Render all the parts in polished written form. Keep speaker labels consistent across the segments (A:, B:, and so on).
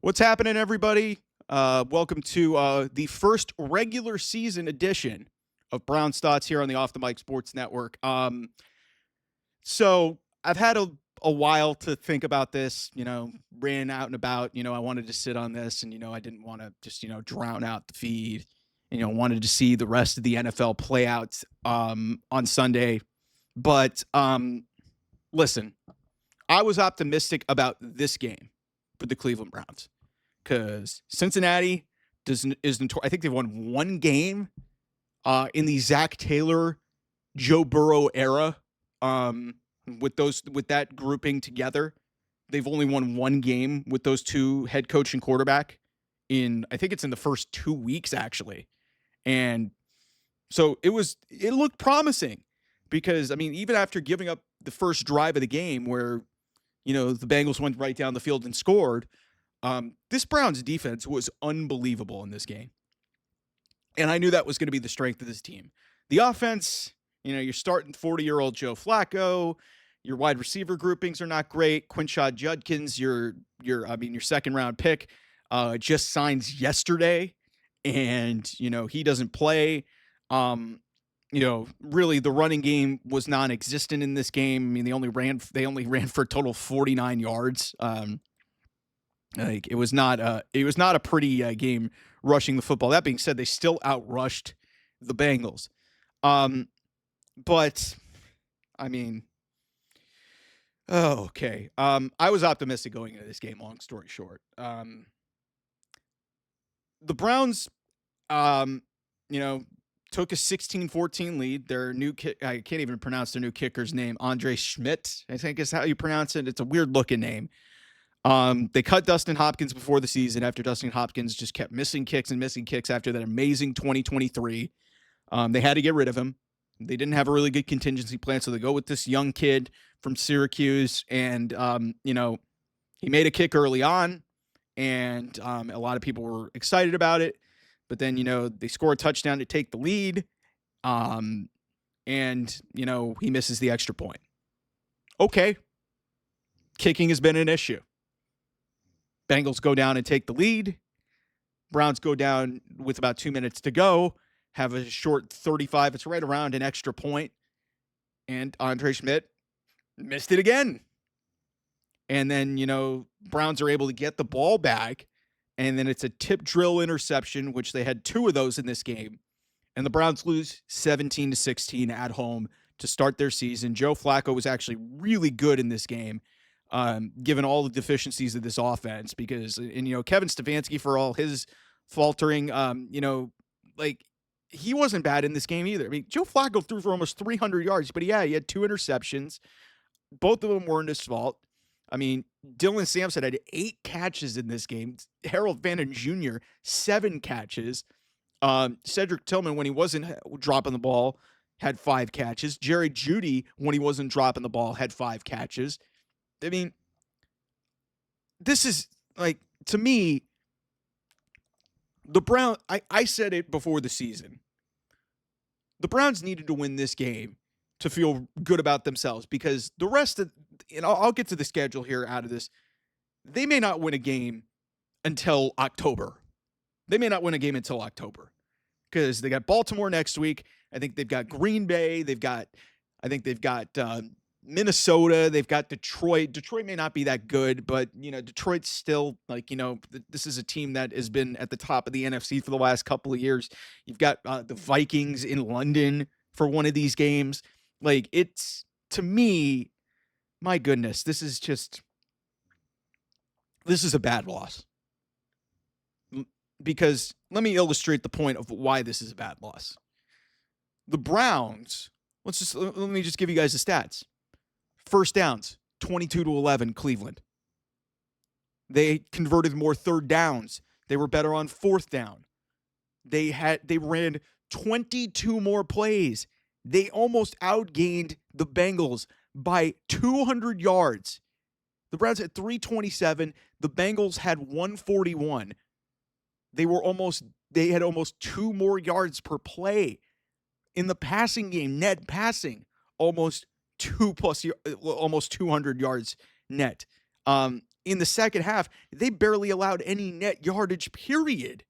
A: What's happening, everybody? Welcome to the first regular season edition of Brown's Thoughts here on the Off the Mic Sports Network. So I've had a while to think about this, ran out and about, I wanted to sit on this and, I didn't want to just, drown out the feed, wanted to see the rest of the NFL play out on Sunday. But listen, I was optimistic about this game for the Cleveland Browns because Cincinnati is notorious. I think they've won one game in the Zach Taylor, Joe Burrow era. With that grouping together, they've only won one game with those two, head coach and quarterback. I think it's in the first 2 weeks actually, and so it looked promising because even after giving up the first drive of the game where the Bengals went right down the field and scored. This Browns defense was unbelievable in this game. And I knew that was going to be the strength of this team. The offense, you're starting 40-year-old Joe Flacco. Your wide receiver groupings are not great. Quinshad Judkins, your second round pick, just signs yesterday. And, he doesn't play. Really the running game was non-existent in this game. They only ran for a total of 49 yards. It was not a pretty game rushing the football. That being said, they still outrushed the Bengals. Okay. I was optimistic going into this game, long story short. The Browns, took a 16-14 lead. Their new I can't even pronounce their new kicker's name. Andre Schmidt, I think is how you pronounce it. It's a weird looking name. They cut Dustin Hopkins before the season after Dustin Hopkins just kept missing kicks after that amazing 2023. They had to get rid of him. They didn't have a really good contingency plan, so they go with this young kid from Syracuse, and he made a kick early on, and a lot of people were excited about it. But then, they score a touchdown to take the lead, and he misses the extra point. Okay. Kicking has been an issue. Bengals go down and take the lead. Browns go down with about 2 minutes to go, have a short 35. It's right around an extra point, and Andre Schmidt missed it again. And then, Browns are able to get the ball back. And then it's a tip drill interception, which they had two of those in this game. And the Browns lose 17-16 at home to start their season. Joe Flacco was actually really good in this game, given all the deficiencies of this offense. Because, Kevin Stefanski, for all his faltering, he wasn't bad in this game either. Joe Flacco threw for almost 300 yards, but he had two interceptions. Both of them weren't his fault. Dylan Sampson had 8 catches in this game. Harold Vannon Jr., 7 catches. Cedric Tillman, when he wasn't dropping the ball, had 5 catches. Jerry Jeudy, when he wasn't dropping the ball, had 5 catches. This is, to me, the Browns, I said it before the season. The Browns needed to win this game to feel good about themselves because the rest of, I'll get to the schedule here out of this. They may not win a game until October. Because they got Baltimore next week. I think they've got Green Bay. They've got Minnesota. They've got Detroit. Detroit may not be that good, but, Detroit's still this is a team that has been at the top of the NFC for the last couple of years. You've got the Vikings in London for one of these games. It's, to me, my goodness, this is a bad loss. Because let me illustrate the point of why this is a bad loss. The Browns, let me just give you guys the stats. First downs, 22-11, Cleveland. They converted more third downs. They were better on fourth down. They ran 22 more plays. They almost outgained the Bengals by 200 yards. The Browns had 327. The Bengals had 141. They had almost 2 more yards per play. In the passing game, net passing, almost 200 yards net. in the second half, they barely allowed any net yardage, period.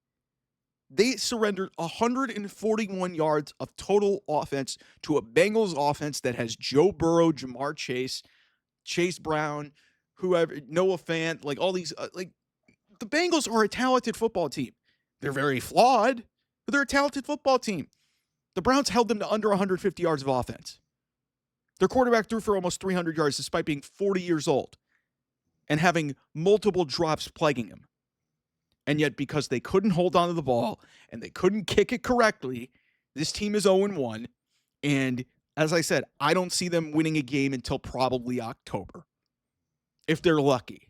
A: They surrendered 141 yards of total offense to a Bengals offense that has Joe Burrow, Jamar Chase, Chase Brown, whoever, Noah Fant, like all these, the Bengals are a talented football team. They're very flawed, but they're a talented football team. The Browns held them to under 150 yards of offense. Their quarterback threw for almost 300 yards despite being 40 years old and having multiple drops plaguing him. And yet, because they couldn't hold on to the ball and they couldn't kick it correctly, this team is 0-1. And as I said, I don't see them winning a game until probably October, if they're lucky.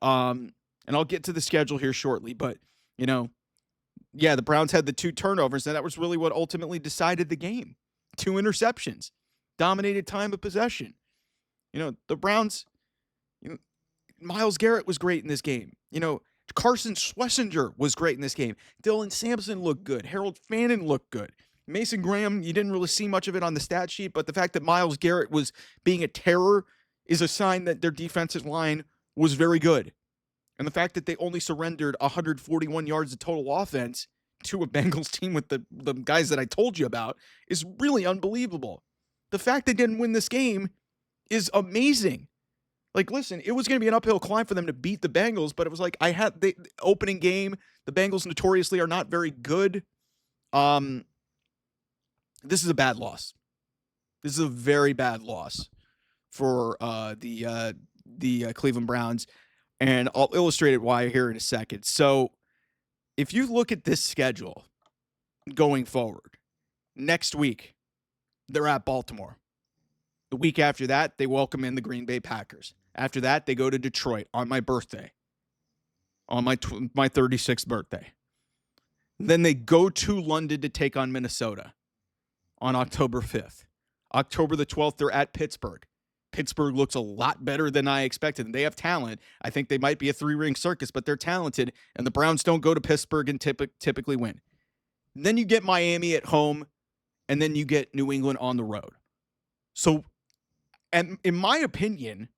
A: And I'll get to the schedule here shortly. But, the Browns had the 2 turnovers, and that was really what ultimately decided the game. 2 interceptions, dominated time of possession. The Browns, Myles Garrett was great in this game. Carson Schlesinger was great in this game. Dylan Sampson looked good. Harold Fannin looked good. Mason Graham, you didn't really see much of it on the stat sheet, but the fact that Myles Garrett was being a terror is a sign that their defensive line was very good. And the fact that they only surrendered 141 yards of total offense to a Bengals team with the guys that I told you about is really unbelievable. The fact they didn't win this game is amazing. Listen, it was going to be an uphill climb for them to beat the Bengals, but it was like the opening game. The Bengals notoriously are not very good. This is a bad loss. This is a very bad loss for the Cleveland Browns, and I'll illustrate it why here in a second. So, if you look at this schedule going forward, next week they're at Baltimore. The week after that, they welcome in the Green Bay Packers. After that, they go to Detroit on my birthday, on my 36th birthday. Then they go to London to take on Minnesota on October 5th. October the 12th, they're at Pittsburgh. Pittsburgh looks a lot better than I expected, and they have talent. I think they might be a 3-ring circus, but they're talented, and the Browns don't go to Pittsburgh and typically win. Then you get Miami at home, and then you get New England on the road. So, and in my opinion,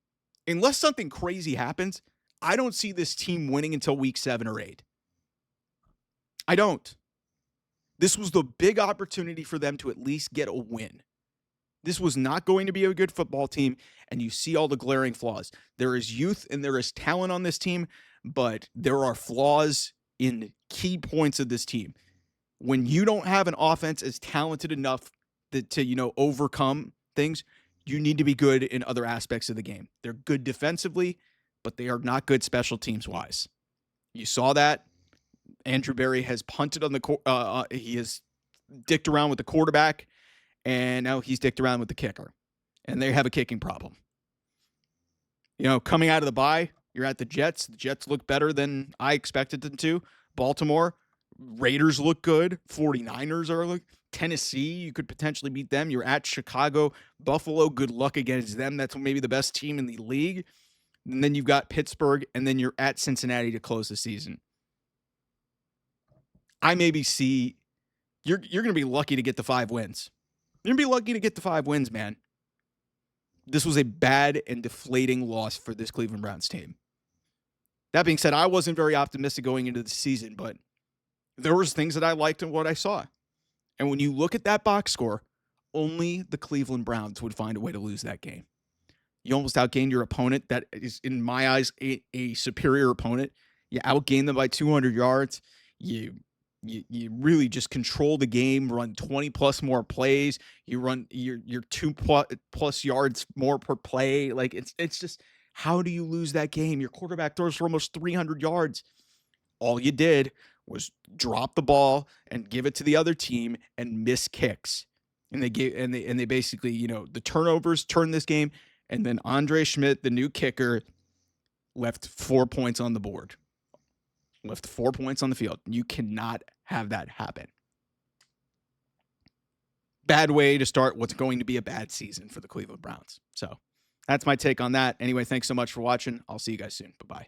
A: unless something crazy happens, I don't see this team winning until week 7 or 8. I don't. This was the big opportunity for them to at least get a win. This was not going to be a good football team, and you see all the glaring flaws. There is youth and there is talent on this team, but there are flaws in key points of this team. When you don't have an offense as talented enough to overcome things, you need to be good in other aspects of the game. They're good defensively, but they are not good special teams wise. You saw that. Andrew Berry has punted on he has dicked around with the quarterback, and now he's dicked around with the kicker. And they have a kicking problem. Coming out of the bye, you're at the Jets. The Jets look better than I expected them to. Baltimore, Raiders look good. 49ers are Tennessee, you could potentially beat them. You're at Chicago. Buffalo, good luck against them. That's maybe the best team in the league. And then you've got Pittsburgh, and then you're at Cincinnati to close the season. I maybe see you're going to be lucky to get the 5 wins. You're going to be lucky to get the 5 wins, man. This was a bad and deflating loss for this Cleveland Browns team. That being said, I wasn't very optimistic going into the season, but there was things that I liked in what I saw. And when you look at that box score, only the Cleveland Browns would find a way to lose that game. You almost outgained your opponent. That is, in my eyes, a superior opponent. You outgained them by 200 yards. You really just control the game, run 20 plus more plays. You run your 2 plus yards more per play. It's just, how do you lose that game? Your quarterback throws for almost 300 yards. All you did was drop the ball and give it to the other team and miss kicks. And they basically, the turnovers turned this game. And then Andre Schmidt, the new kicker, left 4 points on the board. Left 4 points on the field. You cannot have that happen. Bad way to start what's going to be a bad season for the Cleveland Browns. So that's my take on that. Anyway, thanks so much for watching. I'll see you guys soon. Bye-bye.